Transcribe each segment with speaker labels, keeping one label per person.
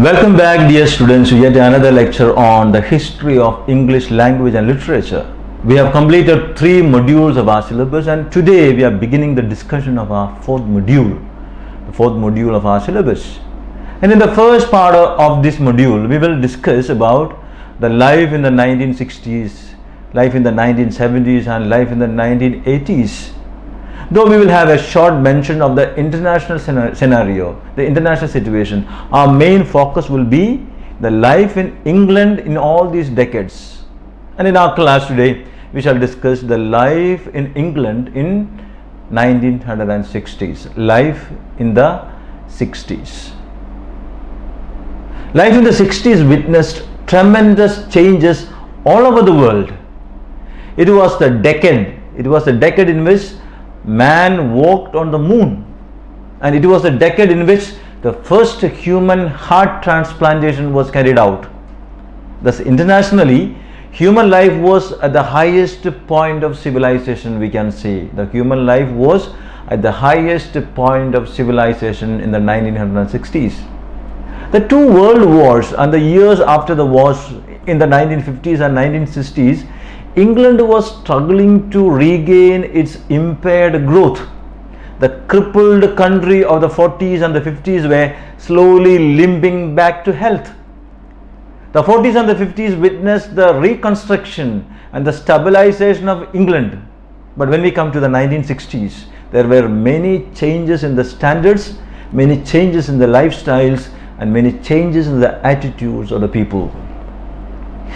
Speaker 1: Welcome back, dear students, to yet another lecture on the history of English language and literature. We have completed 3 modules of our syllabus, and today we are beginning the discussion of our the fourth module of our syllabus. And in the first part of this module, we will discuss about the life in the 1960s, life in the 1970s, and life in the 1980s. Though we will have a short mention of the international scenario, the international situation, our main focus will be the life in England in all these decades. And in our class today, we shall discuss the life in England in 1960s, life in the 60s. Life in the 60s witnessed tremendous changes all over the world. It was the decade in which man walked on the moon, and it was the decade in which the first human heart transplantation was carried out. Thus, internationally, human life was at the highest point of civilization, we can say. The human life was at the highest point of civilization in the 1960s. The 2 world wars and the years after the wars in the 1950s and 1960s, England was struggling to regain its impaired growth. The crippled country of the 40s and the 50s were slowly limping back to health. The 40s and the 50s witnessed the reconstruction and the stabilization of England. But when we come to the 1960s, there were many changes in the standards, many changes in the lifestyles, and many changes in the attitudes of the people.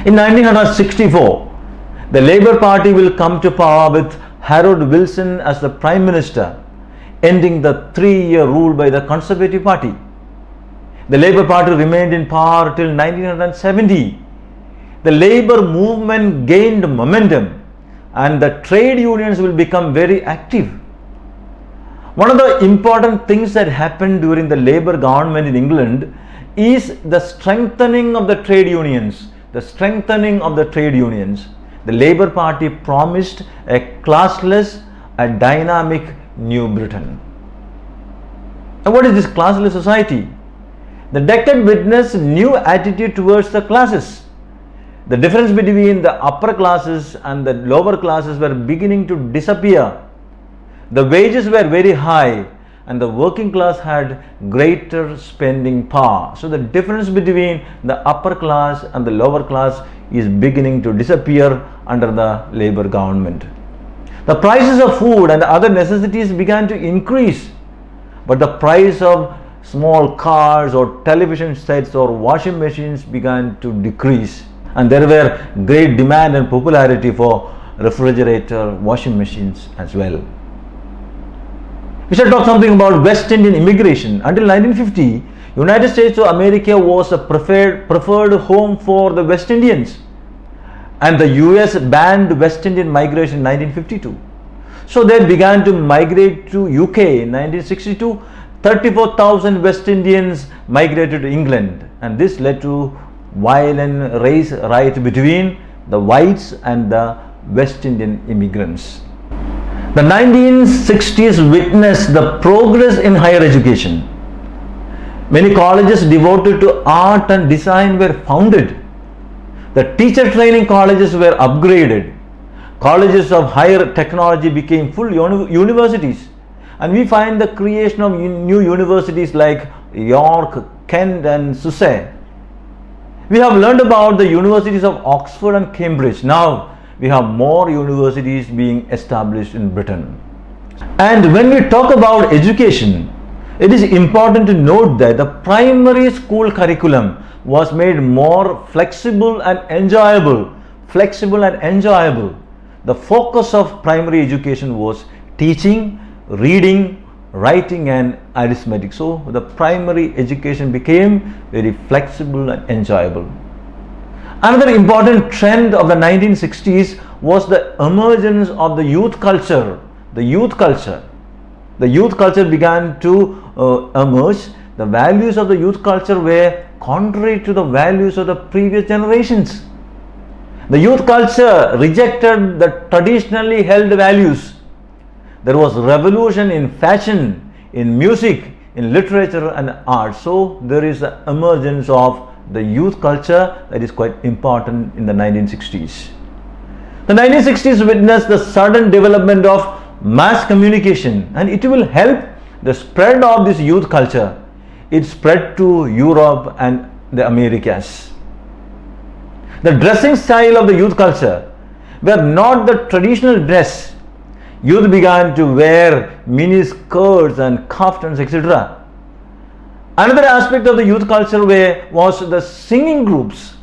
Speaker 1: In 1964, the Labour Party will come to power with Harold Wilson as the Prime Minister, ending the 3-year rule by the Conservative Party. The Labour Party remained in power till 1970. The Labour movement gained momentum and the trade unions will become very active. One of the important things that happened during the Labour government in England is the strengthening of the trade unions. The Labour Party promised a classless, a dynamic New Britain. And what is this classless society? The decade witnessed new attitude towards the classes. The difference between the upper classes and the lower classes were beginning to disappear. The wages were very high and the working class had greater spending power. So the difference between the upper class and the lower class is beginning to disappear under the Labour government. The prices of food and other necessities began to increase, but the price of small cars or television sets or washing machines began to decrease, and there were great demand and popularity for refrigerator, washing machines as well. We shall talk something about West Indian immigration. Until 1950, United States of America was a preferred home for the West Indians, and the US banned West Indian migration in 1952. So they began to migrate to UK in 1962. 34,000 West Indians migrated to England, and this led to violent race riot between the whites and the West Indian immigrants. The 1960s witnessed the progress in higher education. Many colleges devoted to art and design were founded. The teacher training colleges were upgraded. Colleges of higher technology became full universities. And we find the creation of new universities like York, Kent and Sussex. We have learned about the universities of Oxford and Cambridge. Now we have more universities being established in Britain. And when we talk about education, it is important to note that the primary school curriculum was made more flexible and enjoyable. The focus of primary education was teaching, reading, writing and arithmetic. So the primary education became very flexible and enjoyable. Another important trend of the 1960s was the emergence of the youth culture. The youth culture began to emerge. The values of the youth culture were contrary to the values of the previous generations. The youth culture rejected the traditionally held values. There was revolution in fashion, in music, in literature and art. So there is the emergence of the youth culture that is quite important in the 1960s. The 1960s witnessed the sudden development of mass communication, and it will help the spread of this youth culture. It spread to Europe and the Americas. The dressing style of the youth culture were not the traditional dress. Youth began to wear mini skirts and kaftans, etc. Another aspect of the youth culture was the singing groups.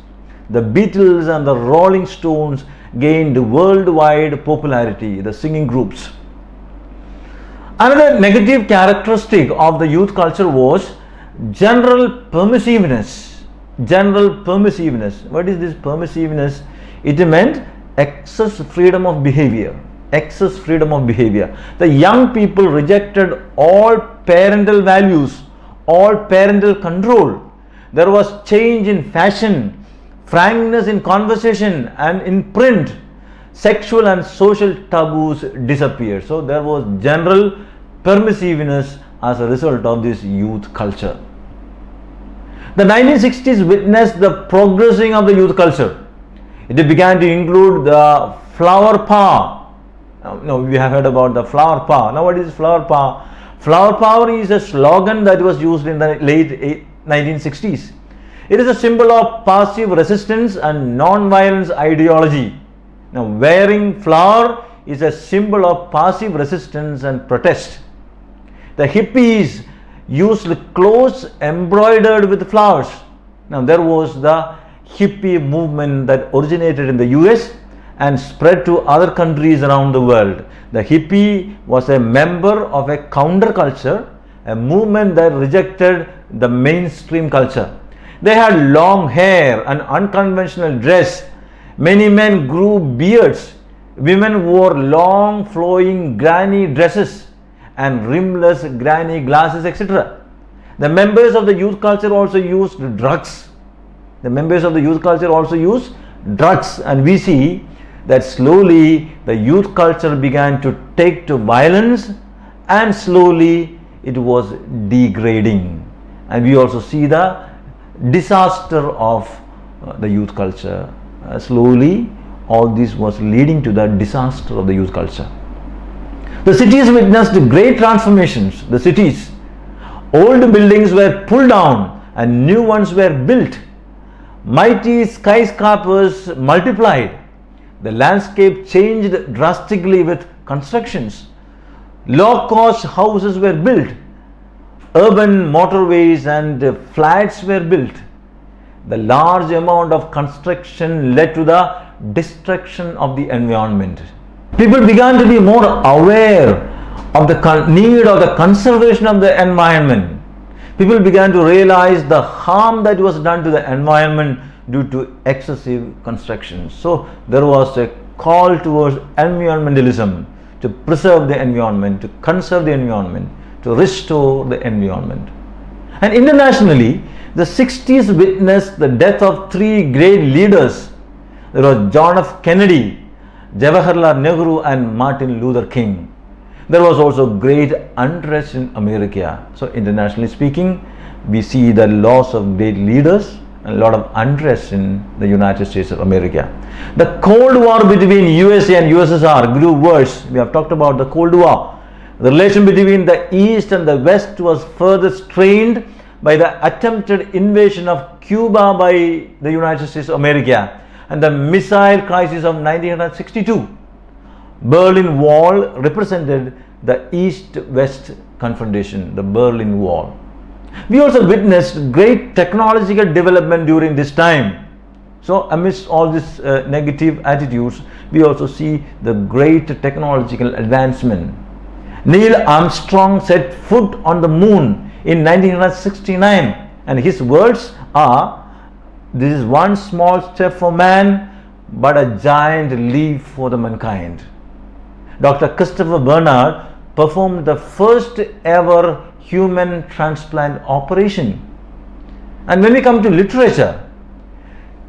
Speaker 1: The Beatles and the Rolling Stones gained worldwide popularity, the singing groups. Another negative characteristic of the youth culture was general permissiveness. General permissiveness. What is this permissiveness? It meant excess freedom of behavior. Excess freedom of behavior. The young people rejected all parental values, all parental control. There was change in fashion, frankness in conversation and in print. Sexual and social taboos disappeared. So there was general permissiveness as a result of this youth culture. The 1960s witnessed the progressing of the youth culture. It began to include the flower power. Now we have heard about the flower power. Now what is flower power? Flower power is a slogan that was used in the late 1960s. It is a symbol of passive resistance and non-violence ideology. Now wearing flower is a symbol of passive resistance and protest. The hippies used clothes embroidered with flowers. Now there was the hippie movement that originated in the US and spread to other countries around the world. The hippie was a member of a counterculture, a movement that rejected the mainstream culture. They had long hair and unconventional dress. Many men grew beards. Women wore long flowing granny dresses and rimless granny glasses, etc. The members of the youth culture also used drugs. The members of the youth culture also used drugs, and we see that slowly the youth culture began to take to violence, and slowly it was degrading. And we also see the disaster of the youth culture. Slowly all this was leading to the disaster of the youth culture. The cities witnessed great transformations. The cities, old buildings were pulled down and new ones were built. Mighty skyscrapers multiplied. The landscape changed drastically with constructions. Low-cost houses were built. Urban motorways and flats were built. The large amount of construction led to the destruction of the environment. People began to be more aware of the need of the conservation of the environment. People began to realize the harm that was done to the environment due to excessive construction. So there was a call towards environmentalism, to preserve the environment, to conserve the environment, to restore the environment. And internationally, the 60s witnessed the death of three great leaders. There was John F. Kennedy, Jawaharlal Nehru and Martin Luther King. There was also great unrest in America. So internationally speaking, we see the loss of great leaders and a lot of unrest in the United States of America. The Cold War between USA and USSR grew worse. We have talked about the Cold War. The relation between the East and the West was further strained by the attempted invasion of Cuba by the United States of America and the missile crisis of 1962. Berlin Wall represented the East-West confrontation, the Berlin Wall. We also witnessed great technological development during this time. So amidst all these negative attitudes, we also see the great technological advancement. Neil Armstrong set foot on the moon in 1969, and his words are, "This is one small step for man, but a giant leap for the mankind." Dr. Christopher Bernard performed the first ever human transplant operation. And when we come to literature,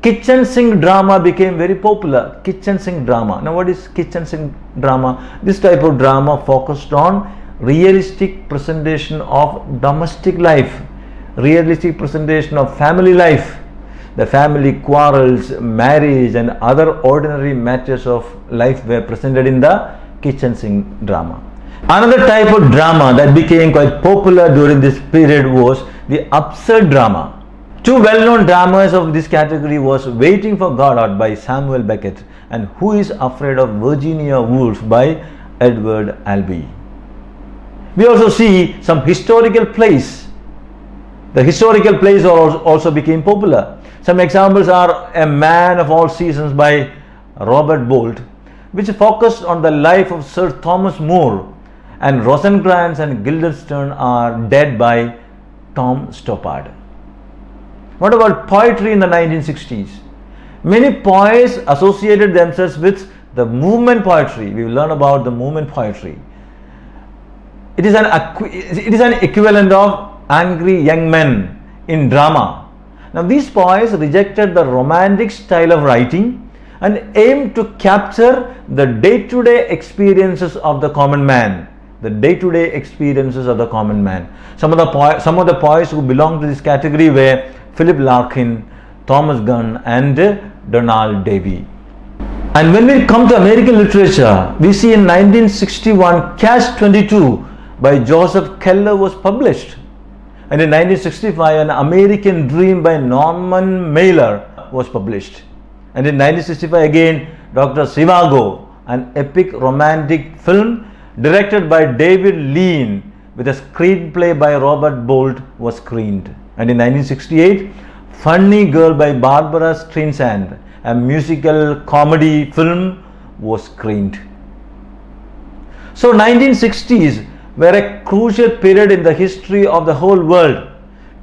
Speaker 1: kitchen sink drama became very popular. Kitchen sink drama. Now what is kitchen sink drama? This type of drama focused on realistic presentation of domestic life, realistic presentation of family life. The family quarrels, marriage, and other ordinary matters of life were presented in the kitchen sink drama. Another type of drama that became quite popular during this period was the absurd drama. Two well-known dramas of this category was Waiting for Godot by Samuel Beckett and Who is Afraid of Virginia Woolf by Edward Albee. We also see some historical plays. The historical plays also became popular. Some examples are A Man of All Seasons by Robert Bolt, which focused on the life of Sir Thomas More, and Rosencrantz and Guildenstern Are Dead by Tom Stoppard. What about poetry in the 1960s? Many poets associated themselves with the movement poetry. We will learn about the movement poetry. It is an equivalent of angry young men in drama. Now these poets rejected the romantic style of writing and aimed to capture the day-to-day experiences of the common man. The day-to-day experiences of the common man. Some of the poets who belong to this category were Philip Larkin, Thomas Gunn, and Donald Davy. And when we come to American literature, we see in 1961 Catch-22 by Joseph Keller was published. And in 1965 An American Dream by Norman Mailer was published. And in 1965 again Dr. Zhivago, an epic romantic film directed by David Lean with a screenplay by Robert Bolt was screened. And in 1968 Funny Girl by Barbara Streisand, a musical comedy film, was screened. So 1960s were a crucial period in the history of the whole world.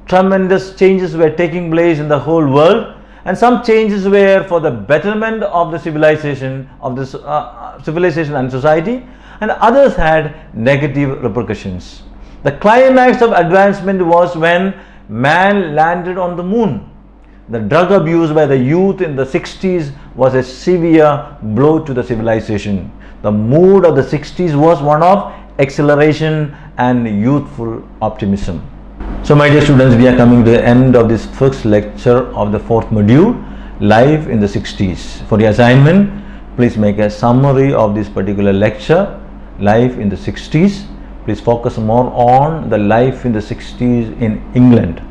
Speaker 1: Tremendous changes were taking place in the whole world, and some changes were for the betterment of the civilization and society, and others had negative repercussions. The climax of advancement was when man landed on the moon. The drug abuse by the youth in the 60s was a severe blow to the civilization. The mood of the 60s was one of acceleration and youthful optimism. So my dear students, we are coming to the end of this first lecture of the fourth module, Life in the 60s. For the assignment, please make a summary of this particular lecture, Life in the 60s. Please focus more on the life in the 60s in England.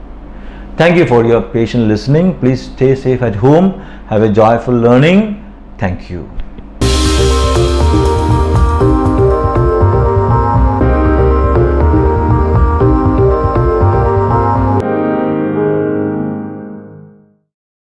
Speaker 1: Thank you for your patient listening. Please stay safe at home. Have a joyful learning. Thank you.